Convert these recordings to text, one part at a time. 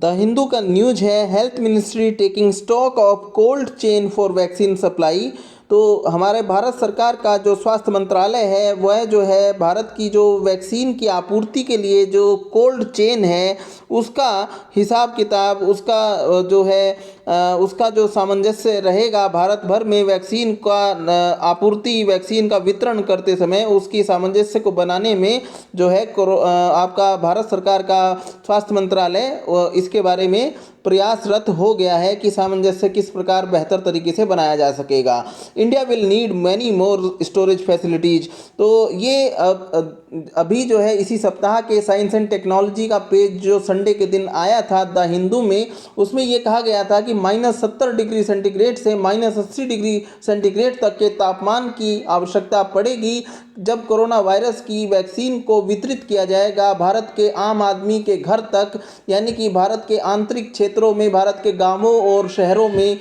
The Hindu का news है, health ministry taking stock of cold chain for vaccine supply. तो हमारे भारत सरकार का जो स्वास्थ्य मंत्रालय है वह जो है भारत की जो वैक्सीन की आपूर्ति के लिए जो कोल्ड चेन है उसका हिसाब किताब, उसका जो है उसका जो सामंजस्य रहेगा भारत भर में वैक्सीन का आपूर्ति, वैक्सीन का वितरण करते समय उसकी सामंजस्य को बनाने में जो है आपका भारत सरकार का स्वास्थ्य मंत्रालय इसके बारे में प्रयासरत हो गया है कि सामंजस्य किस प्रकार बेहतर तरीके से बनाया जा सकेगा। India will need many more storage facilities. तो ये अभी जो है इसी सप्ताह के साइंस एंड टेक्नोलॉजी का पेज जो संडे के दिन आया था द हिंदू में, उसमें ये कहा गया था कि -70 डिग्री सेंटीग्रेड से -80 डिग्री सेंटीग्रेड तक के तापमान की आवश्यकता पड़ेगी जब कोरोना वायरस की वैक्सीन को वितरित किया जाएगा भारत के आम आदमी के घर तक, यानी कि भारत के आंतरिक क्षेत्रों में, भारत के गांवों और शहरों में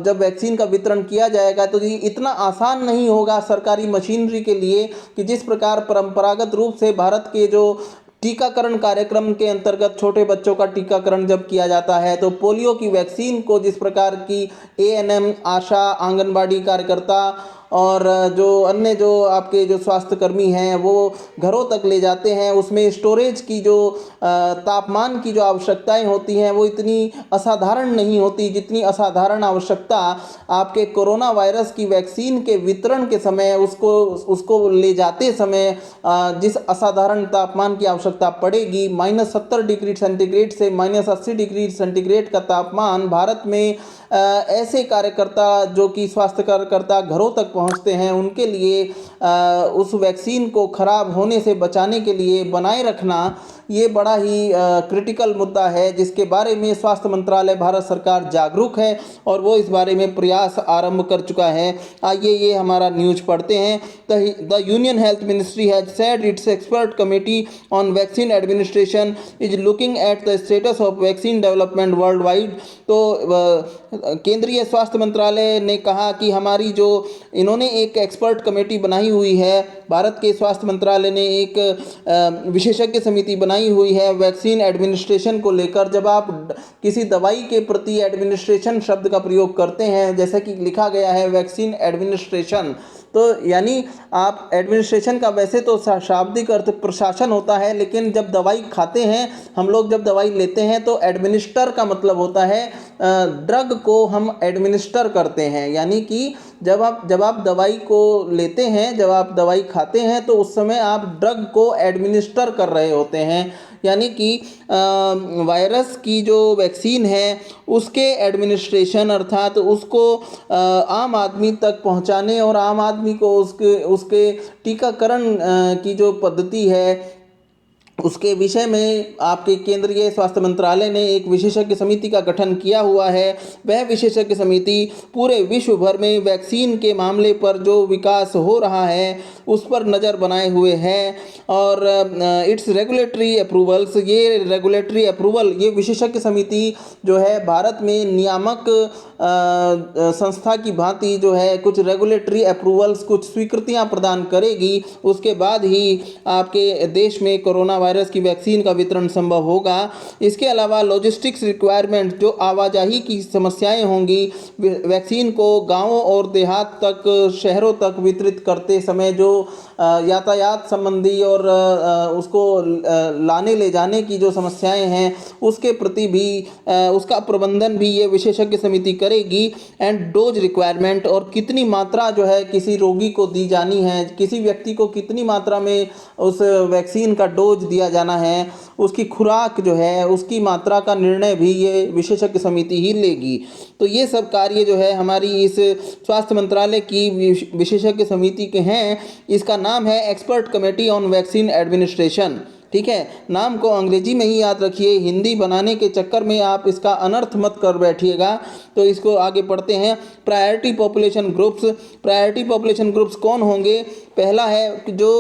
जब वैक्सीन का वितरण किया जाएगा तो ये इतना आसान नहीं होगा सरकारी मशीनरी के लिए कि जिस प्रकार परंपरागत रूप से भारत के जो टीकाकरण कार्यक्रम के अंतर्गत छोटे बच्चों का टीकाकरण जब किया जाता है तो पोलियो की वैक्सीन को जिस प्रकार की एएनएम, आशा, आंगनबाड़ी कार्यकर्ता और जो अन्य जो आपके जो स्वास्थ्यकर्मी हैं वो घरों तक ले जाते हैं, उसमें स्टोरेज की जो तापमान की जो आवश्यकताएं होती हैं वो इतनी असाधारण नहीं होती जितनी असाधारण आवश्यकता आपके कोरोना वायरस की वैक्सीन के वितरण के समय उसको ले जाते समय जिस असाधारण तापमान की आवश्यकता पड़ेगी। -70 डिग्री सेंटीग्रेड से -80 डिग्री सेंटीग्रेड का तापमान भारत में ऐसे कार्यकर्ता जो कि स्वास्थ्य कार्यकर्ता घरों तक पहुंचते हैं उनके लिए उस वैक्सीन को खराब होने से बचाने के लिए बनाए रखना ये बड़ा ही क्रिटिकल मुद्दा है जिसके बारे में स्वास्थ्य मंत्रालय भारत सरकार जागरूक है और वो इस बारे में प्रयास आरंभ कर चुका है। आइए ये हमारा न्यूज पढ़ते हैं। The union health ministry has said it's expert committee on vaccine administration is looking at the status of vaccine development world wide. तो केंद्रीय स्वास्थ्य मंत्रालय ने कहा कि हमारी जो इन्होंने एक एक्सपर्ट कमेटी बनाई हुई है, भारत के स्वास्थ्य मंत्रालय ने एक विशेषज्ञ समिति बनाई हुई है वैक्सीन एडमिनिस्ट्रेशन को लेकर। जब आप किसी दवाई के प्रति एडमिनिस्ट्रेशन शब्द का प्रयोग करते हैं, जैसे कि लिखा गया है वैक्सीन एडमिनिस्ट्रेशन, तो यानी आप एडमिनिस्ट्रेशन का वैसे तो शाब्दिक अर्थ प्रशासन होता है, लेकिन जब दवाई खाते हैं हम लोग, जब दवाई लेते हैं तो एडमिनिस्टर का मतलब होता है ड्रग को हम एडमिनिस्टर करते हैं, यानी कि जब आप दवाई को लेते हैं, जब आप दवाई खाते हैं तो उस समय आप ड्रग को एडमिनिस्टर कर रहे होते हैं, यानी कि वायरस की जो वैक्सीन है उसके एडमिनिस्ट्रेशन अर्थात उसको आम आदमी तक पहुंचाने और आम आदमी को उसके टीकाकरण की जो पद्धति है उसके विषय में आपके केंद्रीय स्वास्थ्य मंत्रालय ने एक विशेषज्ञ समिति का गठन किया हुआ है। वह विशेषज्ञ समिति पूरे विश्व भर में वैक्सीन के मामले पर जो विकास हो रहा है उस पर नज़र बनाए हुए है और इट्स रेगुलेटरी अप्रूवल्स, ये रेगुलेटरी अप्रूवल, ये विशेषज्ञ समिति जो है भारत में नियामक संस्था की भांति जो है कुछ रेगुलेटरी अप्रूवल्स, कुछ स्वीकृतियां प्रदान करेगी। उसके बाद ही आपके देश में कोरोना वायरस की वैक्सीन का वितरण संभव होगा। इसके अलावा लॉजिस्टिक्स रिक्वायरमेंट, जो आवाजाही की समस्याएं होंगी वैक्सीन को गांवों और देहात तक, शहरों तक वितरित करते समय जो यातायात संबंधी और उसको लाने ले जाने की जो समस्याएं हैं उसके प्रति भी उसका प्रबंधन भी ये विशेषज्ञ समिति करेगी। एंड डोज रिक्वायरमेंट, और कितनी मात्रा जो है किसी रोगी को दी जानी है, किसी व्यक्ति को कितनी मात्रा में उस वैक्सीन का डोज दिया जाना है, उसकी खुराक जो है उसकी मात्रा का निर्णय भी ये विशेषज्ञ समिति ही लेगी। तो ये सब कार्य जो है हमारी इस स्वास्थ्य मंत्रालय की विशेषज्ञ समिति के हैं। इसका नाम है expert committee on vaccine administration. ठीक है, नाम को अंग्रेजी में ही याद रखिए, हिंदी बनाने के चक्कर में आप इसका अनर्थ मत कर बैठिएगा। तो इसको आगे पढ़ते हैं। Priority population groups, priority population groups कौन होंगे? पहला है जो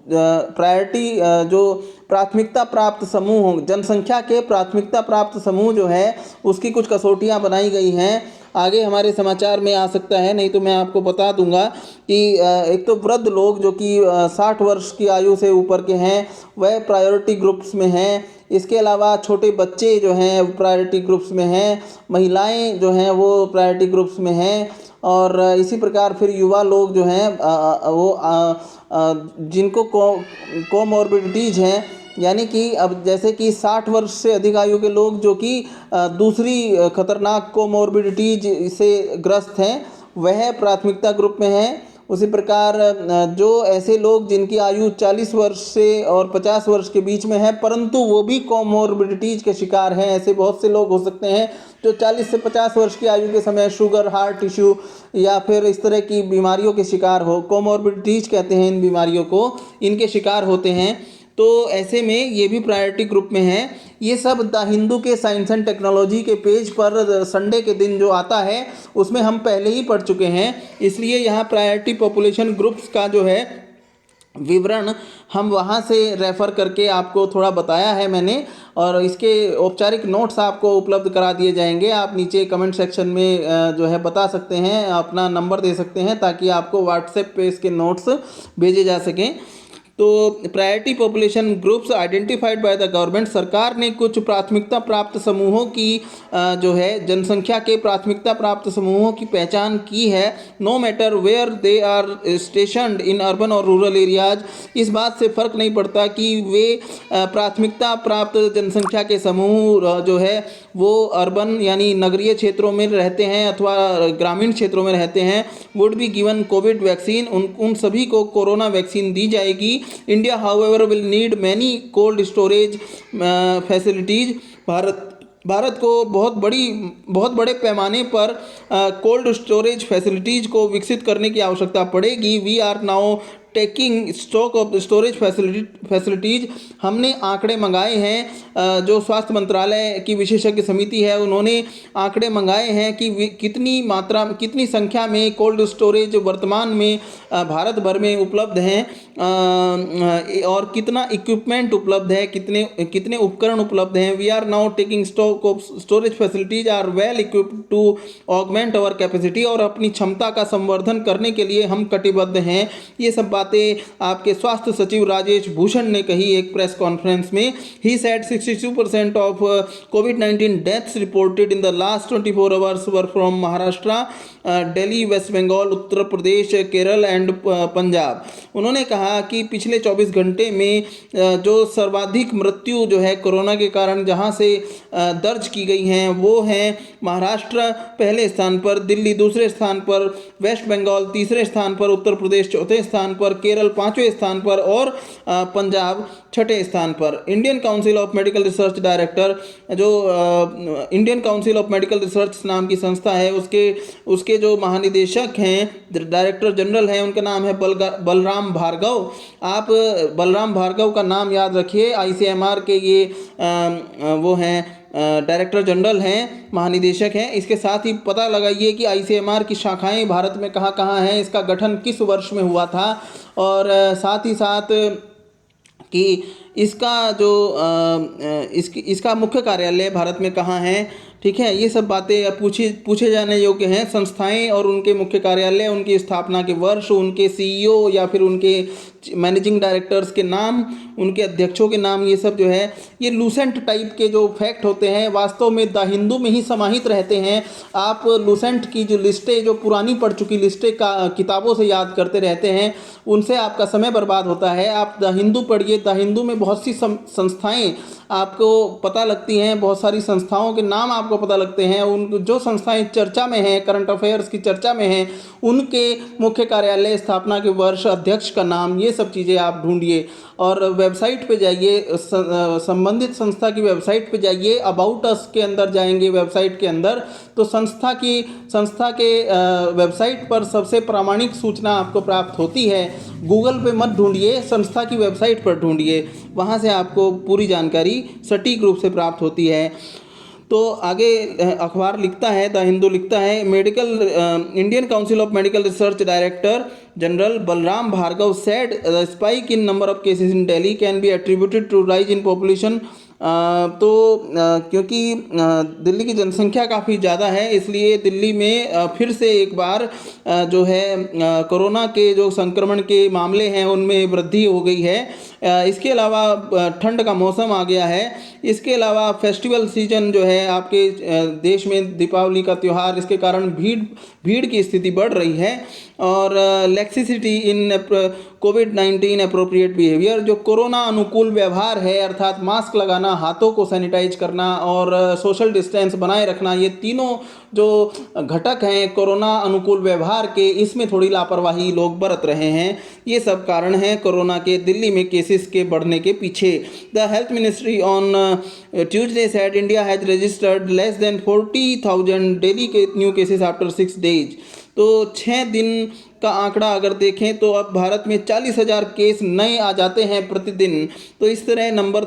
प्रायोरिटी जो प्राथमिकता प्राप्त समूह, जनसंख्या के प्राथमिकता प्राप्त समूह जो है उसकी कुछ कसौटियां बनाई गई हैं। आगे हमारे समाचार में आ सकता है। नहीं तो मैं आपको बता दूंगा कि एक तो वृद्ध लोग जो कि 60 वर्ष की आयु से ऊपर के हैं वह प्रायोरिटी ग्रुप्स में हैं। इसके अलावा छोटे बच्चे जो हैं प्रायोरिटी ग्रुप्स में हैं, महिलाएं जो हैं वो प्रायोरिटी ग्रुप्स में हैं, और इसी प्रकार फिर युवा लोग जो हैं जिनको कोमॉर्बिडिटीज़ हैं, यानी कि अब जैसे कि 60 वर्ष से अधिक आयु के लोग जो कि दूसरी खतरनाक कोमॉर्बिडिटीज से ग्रस्त हैं वह प्राथमिकता ग्रुप में हैं। उसी प्रकार जो ऐसे लोग जिनकी आयु 40 वर्ष से और 50 वर्ष के बीच में है परंतु वो भी कोमॉर्बिडिटीज के शिकार हैं, ऐसे बहुत से लोग हो सकते हैं जो 40 से 50 वर्ष की आयु के समय शुगर, हार्ट इशू या फिर इस तरह की बीमारियों के शिकार हो, कोमॉर्बिडिटीज कहते हैं इन बीमारियों को, इनके शिकार होते हैं। तो ऐसे में ये भी प्रायोरिटी ग्रुप में है। ये सब द हिंदू के साइंस एंड टेक्नोलॉजी के पेज पर संडे के दिन जो आता है उसमें हम पहले ही पढ़ चुके हैं, इसलिए यहाँ प्रायोरिटी पॉपुलेशन ग्रुप्स का जो है विवरण हम वहाँ से रेफ़र करके आपको थोड़ा बताया है मैंने, और इसके औपचारिक नोट्स आपको उपलब्ध करा दिए जाएंगे। आप नीचे कमेंट सेक्शन में जो है बता सकते हैं, अपना नंबर दे सकते हैं ताकि आपको व्हाट्सएप पे इसके नोट्स भेजे जा सकें। तो priority population groups identified by the government, सरकार ने कुछ प्राथमिकता प्राप्त समूहों की जो है जनसंख्या के प्राथमिकता प्राप्त समूहों की पहचान की है। No matter where they are stationed in urban और रूरल एरियाज, इस बात से फ़र्क नहीं पड़ता कि वे प्राथमिकता प्राप्त जनसंख्या के समूह जो है वो अर्बन यानी नगरीय क्षेत्रों में रहते हैं अथवा ग्रामीण क्षेत्रों में रहते हैं, would be given Covid vaccine, उन सभी को कोरोना वैक्सीन दी जाएगी। India however will need many cold storage facilities, Bharat को बहुत बड़े पैमाने पर कोल्ड स्टोरेज फैसिलिटीज़ को विकसित करने की आवश्यकता पड़ेगी। We are now taking stock of storage facilities, हमने आंकड़े मंगाए हैं, जो स्वास्थ्य मंत्रालय की विशेषज्ञ समिति है उन्होंने आंकड़े मंगाए हैं कि कितनी संख्या में कोल्ड स्टोरेज वर्तमान में भारत भर में उपलब्ध हैं, और कितना इक्विपमेंट उपलब्ध है, कितने उपकरण उपलब्ध हैं। We are now taking stock of storage facilities are well equipped to augment our capacity, और अपनी क्षमता का संवर्धन करने के लिए हम कटिबद्ध हैं। ये सब बातें आपके स्वास्थ्य सचिव राजेश भूषण ने कही एक प्रेस कॉन्फ्रेंस में। ही सेड 62% ऑफ कोविड-19 deaths reported in the last 24 hours were from Maharashtra, Delhi, West Bengal, Uttar Pradesh, Kerala and Punjab. उन्होंने कहा कि पिछले 24 घंटे में जो सर्वाधिक मृत्यु जो है कोरोना के कारण जहां से दर्ज की गई हैं वो हैं महाराष्ट्र पहले स्थान पर, दिल्ली दूसरे स्थान पर, वेस्ट बंगाल तीसरे स्थान पर, उत्तर प्रदेश चौथे स्थान पर, केरल पांचवें स्थान पर और पंजाब छठे स्थान पर। Indian council of medical research director, जो Indian council of medical research नाम की संस्था है, उसके जो महानिदेशक हैं, डायरेक्टर जनरल हैं, उनका नाम है बलराम भार्गव। आप बलराम भार्गव का नाम याद रखिए। ICMR के ये वो हैं डायरेक्टर जनरल हैं, महानिदेशक हैं। इसके साथ ही पता लगाइए कि ICMR की शाखाएं भारत में कहाँ कहाँ हैं, इसका गठन किस वर्ष में हुआ था, और साथ ही साथ कि इसका जो इसका मुख्य कार्यालय भारत में कहाँ है। ठीक है, ये सब बातें पूछे जाने योग्य हैं। संस्थाएं और उनके मुख्य कार्यालय, उनकी स्थापना के वर्ष, उनके CEO या फिर उनके मैनेजिंग डायरेक्टर्स के नाम, उनके अध्यक्षों के नाम, ये सब जो है ये लूसेंट टाइप के जो फैक्ट होते हैं वास्तव में द हिंदू में ही समाहित रहते हैं। आप लूसेंट की जो लिस्टें, जो पुरानी पढ़ चुकी लिस्टें किताबों से याद करते रहते हैं, उनसे आपका समय बर्बाद होता है। आप द हिंदू पढ़िए। द हिंदू में बहुत सी संस्थाएं आपको पता लगती हैं, बहुत सारी संस्थाओं के नाम आपको पता लगते हैं। उन जो संस्थाएं चर्चा में हैं, करंट अफेयर्स की चर्चा में हैं, उनके मुख्य कार्यालय, स्थापना के वर्ष, अध्यक्ष का नाम, ये सब चीज़ें आप ढूंढिए और वेबसाइट पे जाइए, संबंधित संस्था की वेबसाइट पे जाइए। अबाउट अस के अंदर जाएंगे वेबसाइट के अंदर, तो संस्था के वेबसाइट पर सबसे प्रामाणिक सूचना आपको प्राप्त होती है। गूगल पे मत ढूंढिए, संस्था की वेबसाइट पर ढूंढिए, वहाँ से आपको पूरी जानकारी सटीक रूप से प्राप्त होती है। तो आगे अखबार लिखता है, द हिंदू लिखता है, Indian council of medical research director general Balram Bhargava said the spike in number of cases in Delhi can be attributed to rise in population क्योंकि दिल्ली की जनसंख्या काफ़ी ज़्यादा है, इसलिए दिल्ली में फिर से एक बार जो है कोरोना के जो संक्रमण के मामले हैं उनमें वृद्धि हो गई है। इसके अलावा ठंड का मौसम आ गया है। इसके अलावा फेस्टिवल सीजन जो है आपके देश में दीपावली का त्यौहार, इसके कारण भीड़ की स्थिति बढ़ रही है। और लैक्सिसिटी इन कोविड-19 अप्रोप्रिएट बिहेवियर, जो कोरोना अनुकूल व्यवहार है अर्थात मास्क लगाना, हाथों को सैनिटाइज करना और सोशल डिस्टेंस बनाए रखना, ये तीनों जो घटक हैं कोरोना अनुकूल व्यवहार के, इसमें थोड़ी लापरवाही लोग बरत रहे हैं। ये सब कारण हैं कोरोना के दिल्ली में केसेस के बढ़ने के पीछे। The health ministry on Tuesday said India has registered less than 40,000 daily के न्यू केसेस आफ्टर 6 डेज। तो 6 दिन का आंकड़ा अगर देखें तो अब भारत में 40,000 केस नए आ जाते हैं प्रतिदिन। तो इस तरह नंबर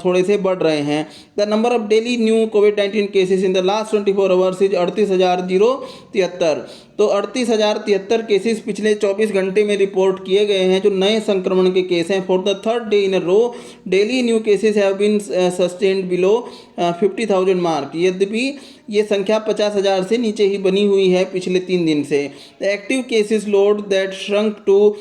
थोड़े से बढ़ रहे हैं। The number of daily new covid cases in the last 24 hours is 38,073। तो 38,073 केसेस पिछले 24 घंटे में रिपोर्ट किए गए हैं जो नए संक्रमण के केस हैं। For the third day in a row daily new cases have been sustained below 50,000 mark. यद्यपि ये संख्या 50,000 से नीचे ही बनी हुई है पिछले 3 दिन से। The active cases load that shrunk to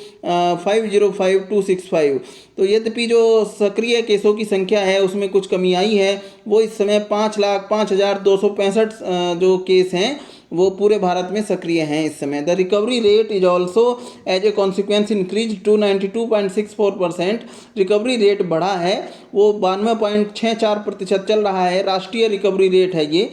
505,265। तो यद्यपि जो सक्रिय केसों की संख्या है उसमें कुछ कमी आई है। वो इस समय 5,05,265 जो केस हैं वो पूरे भारत में सक्रिय हैं इस समय। The recovery rate is also as a consequence increase to 92.64%। Recovery rate बढ़ा है, वो 92.64% चल रहा है। राष्ट्रीय रिकवरी रेट है ये।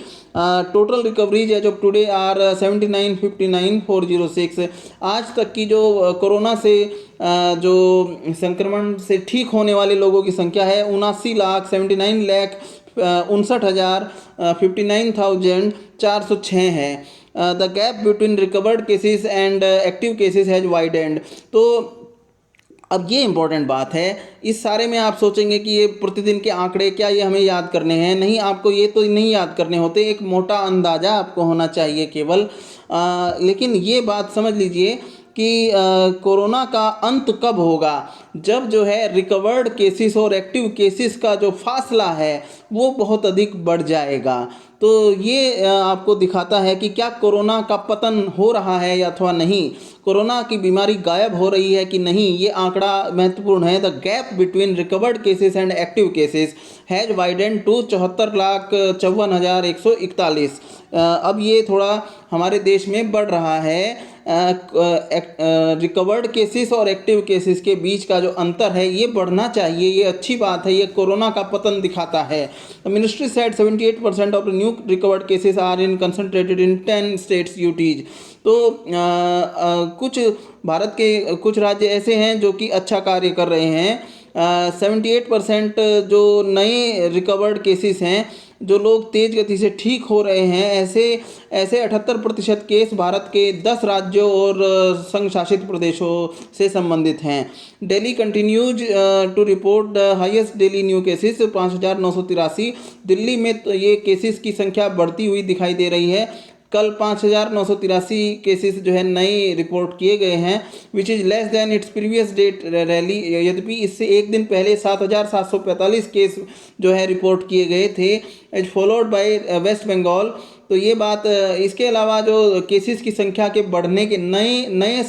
Total recoveries as of today are 79,59,406। आज तक की जो कोरोना से जो संक्रमण से ठीक होने वाले लोगों की संख्या है 79,59,59,406 है। The gap between recovered cases and active cases has widened. तो अब ये इम्पोर्टेंट बात है, इस सारे में आप सोचेंगे कि ये प्रतिदिन के आंकड़े क्या ये हमें याद करने हैं? नहीं, आपको ये तो नहीं याद करने होते, एक मोटा अंदाज़ा आपको होना चाहिए केवल। लेकिन ये बात समझ लीजिए कि कोरोना का अंत कब होगा? जब जो है रिकवर्ड केसेस और एक्टिव केसेस का जो फासला है वो बहुत अधिक बढ़ जाएगा। तो ये आपको दिखाता है कि क्या कोरोना का पतन हो रहा है अथवा नहीं, कोरोना की बीमारी गायब हो रही है कि नहीं। ये आंकड़ा महत्वपूर्ण है। The gap between recovered cases and active cases has widened to 74,54,141। अब ये थोड़ा हमारे देश में बढ़ रहा है। रिकवर्ड केसेस और एक्टिव केसेस के बीच का जो अंतर है ये बढ़ना चाहिए, ये अच्छी बात है, ये कोरोना का पतन दिखाता है। The ministry said 78% of new recovered cases are in concentrated in 10 states UTs. तो कुछ भारत के कुछ राज्य ऐसे हैं जो कि अच्छा कार्य कर रहे हैं। 78% जो नए रिकवर्ड केसेस हैं, जो लोग तेज़ गति से ठीक हो रहे हैं, ऐसे 78% केस भारत के 10 राज्यों और संघ शासित प्रदेशों से संबंधित हैं। Delhi continues to report the highest daily new cases 5,983। Delhi में तो ये केसेस की संख्या बढ़ती हुई दिखाई दे रही है। कल 5,983 केसेस जो है नए रिपोर्ट किए गए हैं, which is less than its previous day tally. यद्यपि इससे एक दिन पहले 7,745 केस जो है रिपोर्ट किए गए थे, as followed by West Bengal. तो ये बात, इसके अलावा जो केसेस की संख्या के बढ़ने के नया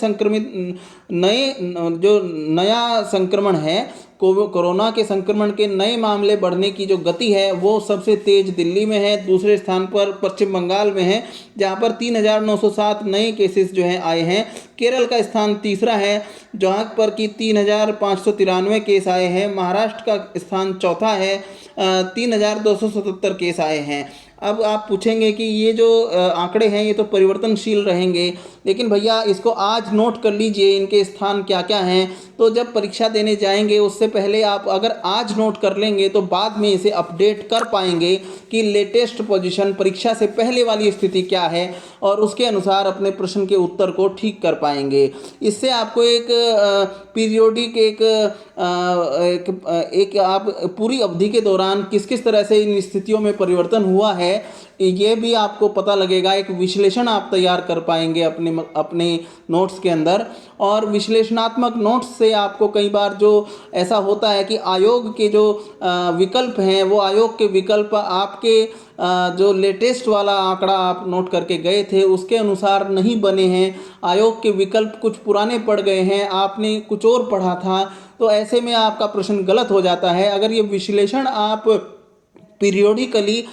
संक्रमण है, कोरोना के संक्रमण के नए मामले बढ़ने की जो गति है वो सबसे तेज दिल्ली में है। दूसरे स्थान पर पश्चिम बंगाल में है जहां पर 3,907 नए केसेस जो हैं आए हैं। केरल का स्थान तीसरा है जहां पर कि 3,593 केस आए हैं। महाराष्ट्र का स्थान चौथा है, 3,277 केस आए हैं। अब आप पूछेंगे कि ये जो आंकड़े हैं ये तो परिवर्तनशील रहेंगे, लेकिन भैया इसको आज नोट कर लीजिए इनके स्थान क्या क्या हैं। तो जब परीक्षा देने जाएंगे उससे पहले आप अगर आज नोट कर लेंगे तो बाद में इसे अपडेट कर पाएंगे कि लेटेस्ट पोजीशन परीक्षा से पहले वाली स्थिति क्या है और उसके अनुसार अपने प्रश्न के उत्तर को ठीक कर पाएंगे। इससे आपको एक पीरियोडिक एक आप पूरी अवधि के दौरान किस किस तरह से इन स्थितियों में परिवर्तन हुआ है है ये भी आपको पता लगेगा। एक विश्लेषण आप तैयार कर पाएंगे अपने नोट्स के अंदर। और विश्लेषणात्मक नोट्स से आपको कई बार जो ऐसा होता है कि आयोग के जो विकल्प हैं वो आयोग के विकल्प आपके जो लेटेस्ट वाला आंकड़ा आप नोट करके गए थे उसके अनुसार नहीं बने हैं, आयोग के विकल्प कुछ पुराने पड़ गए हैं, आपने कुछ और पढ़ा था, तो ऐसे में आपका प्रश्न गलत हो जाता है। अगर ये विश्लेषण आप पीरियोडिकली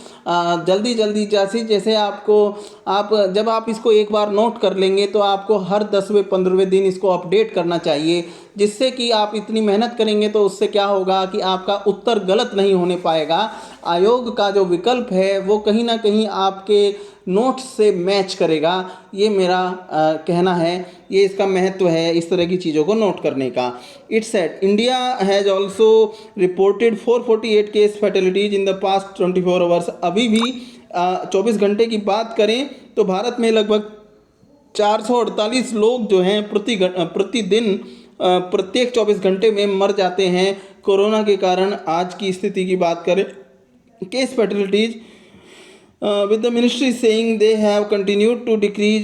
जल्दी जल्दी जैसे आप जब आप इसको एक बार नोट कर लेंगे तो आपको हर 10वें 15वें दिन इसको अपडेट करना चाहिए, जिससे कि आप इतनी मेहनत करेंगे तो उससे क्या होगा कि आपका उत्तर गलत नहीं होने पाएगा। आयोग का जो विकल्प है वो कहीं ना कहीं आपके नोट्स से मैच करेगा, ये मेरा कहना है, ये इसका महत्व है इस तरह की चीज़ों को नोट करने का। It said India has also reported 448 case fatalities in the past 24 hours. अभी भी 24 घंटे की बात करें तो भारत में लगभग 448 लोग जो हैं प्रतिदिन प्रत्येक 24 घंटे में मर जाते हैं कोरोना के कारण। आज की स्थिति की बात करें case फैटेलिटीज with the ministry saying they have continued to decrease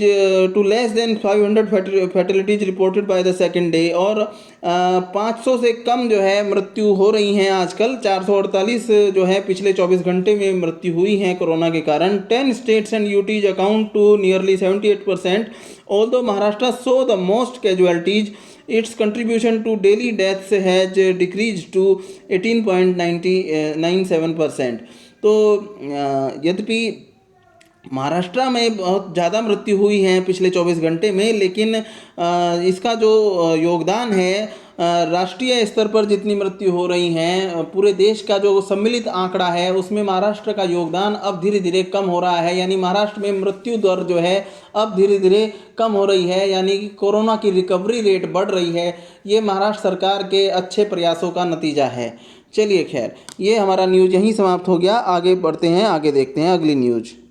to less than 500 fatalities reported by the second day। और 500 से कम जो है मृत्यु हो रही हैं आजकल। 448 जो है पिछले 24 घंटे में मृत्यु हुई हैं कोरोना के कारण। 10 states and UTs account to nearly 78%। although Maharashtra saw the most casualties, its contribution to daily deaths has decreased to 18.97%। तो यद्यपि महाराष्ट्र में बहुत ज़्यादा मृत्यु हुई है पिछले 24 घंटे में, लेकिन इसका जो योगदान है राष्ट्रीय स्तर पर जितनी मृत्यु हो रही हैं पूरे देश का जो सम्मिलित आंकड़ा है उसमें महाराष्ट्र का योगदान अब धीरे धीरे कम हो रहा है। यानी महाराष्ट्र में मृत्यु दर जो है अब धीरे धीरे कम हो रही है, यानी कि कोरोना की रिकवरी रेट बढ़ रही है। ये महाराष्ट्र सरकार के अच्छे प्रयासों का नतीजा है। चलिए खैर, ये हमारा न्यूज़ यहीं समाप्त हो गया। आगे बढ़ते हैं, आगे देखते हैं अगली न्यूज़।